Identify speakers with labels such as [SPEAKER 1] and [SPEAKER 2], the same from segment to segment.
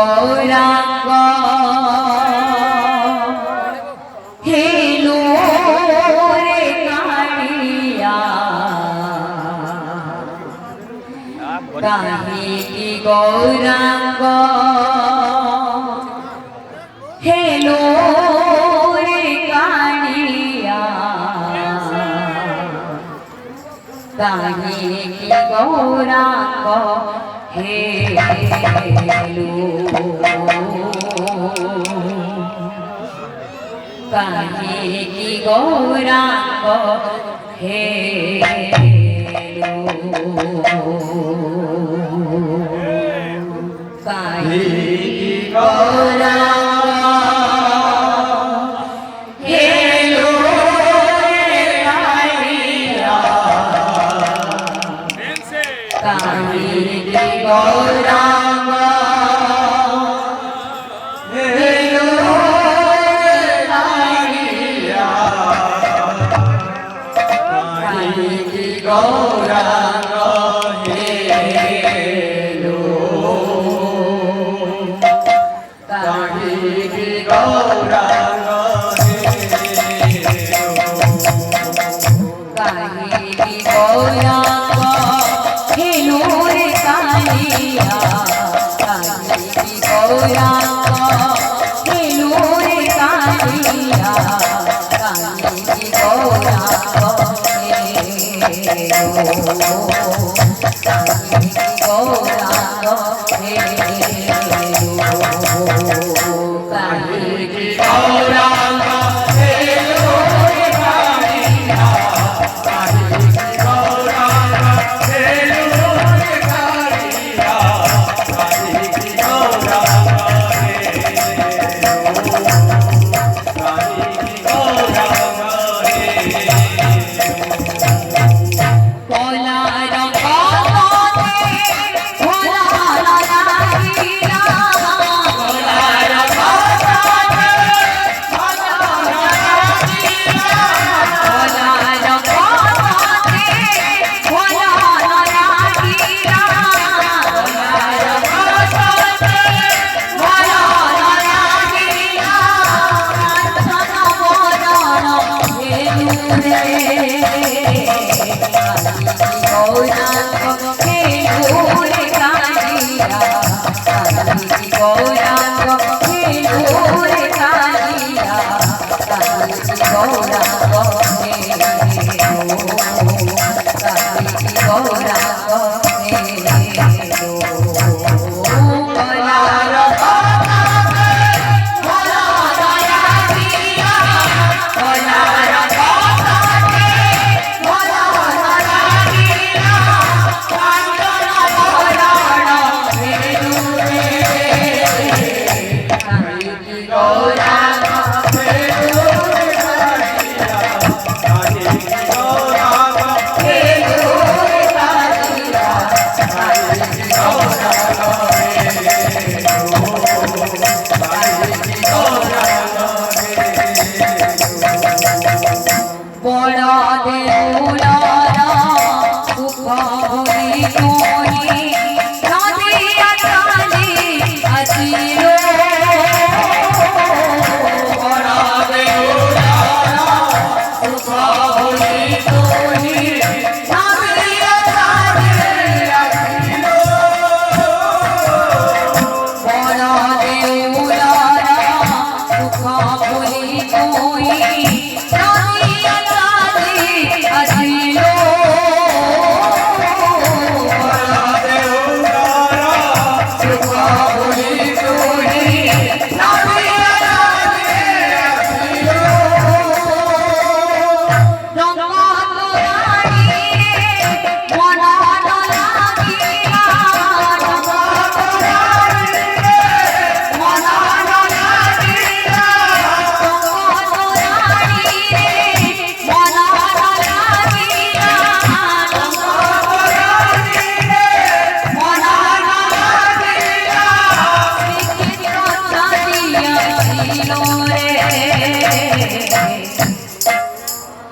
[SPEAKER 1] Gauranga hello রে কাড়িয়া কাহিনী Gauranga hello রে কাড়িয়া কাহিনী গৌরাঙ্গ হেলো কাহিনী গৌরাঙ্গ হেলো কাহিনী গৌরাঙ্গ হেলো কাহিনী গৌরাঙ্গ হেলো কাহিনী গৌরাঙ্গ হেলো কাহিনী গৌরাঙ্গ কাহিনী গৌরাঙ্গ হেলো রে কালিয়া কাহিনী গৌরাঙ্গ হেলো রে কালিয়া কাহিনী গৌরাঙ্গ হেলো কাহিনী গৌরাঙ্গ হেলো কাহিনী গৌরাঙ্গ হেলো রে কালিয়া কাহিনী গৌরাঙ্গ হেলো রে কালিয়া কাহিনী গৌরাঙ্গ কাহিনী গৌরাঙ্গ কলার কমতে ভোলা লাগিলা কলার কমতে ভোলা লাগিলা কলার কমতে ভোলা লাগিলা কলার কমতে ভোলা লাগিলা কাঞ্চন বদন হেলুরে গৌরাঙ্গ হেলো রে কালিয়া কাহিনী গৌরাঙ্গ হেলো রে কালিয়া কাহিনী গৌরাঙ্গ হেলো কাহিনী গৌরাঙ্গ হেলো কলার কমতে ভোলা লাগিলা কলার কমতে ভোলা লাগিলা কাঞ্চন বদন হেলুরে কাহিনী গৌরাঙ্গ হেলো রে কালিয়া কাহিনী গৌরাঙ্গ হেলো রে কালিয়া কাহিনী গৌরাঙ্গ হেলো কাহিনী গৌরাঙ্গ বড় দেউলারা সুখ ভরি তুই নদিয়া কালি আসিল বড় দেউলারা সুখ ভরি তুই নদিয়া কালি আসিল বড় দেউলারা সুখ ভরি তুই নদিয়া কালি আসিল সুখ ভরি তুই নদিয়া কালি আসিল রঙ্গ তোরারি মন লাগিলা রঙ্গ তোরারি মন লাগিলা রঙ্গ তোরারি মন লাগিলা রঙ্গ তোরারি মন লাগিলা বিচিত্র চাঁদিয়া ছিল রে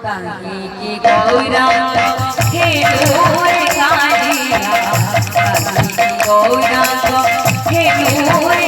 [SPEAKER 1] কাহিনী গৌরাঙ্গ হেলো রে কালিয়া কাহিনী গৌরাঙ্গ হেলো রে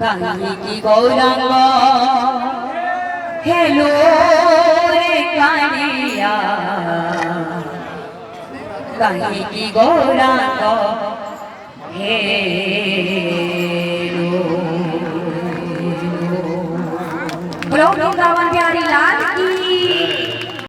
[SPEAKER 1] কাহিনী গৌরাঙ্গ হেলো রে কানিয়া কাহিনী গৌরাঙ্গ हेलो बोलो वृंदावन बिहारी लाल की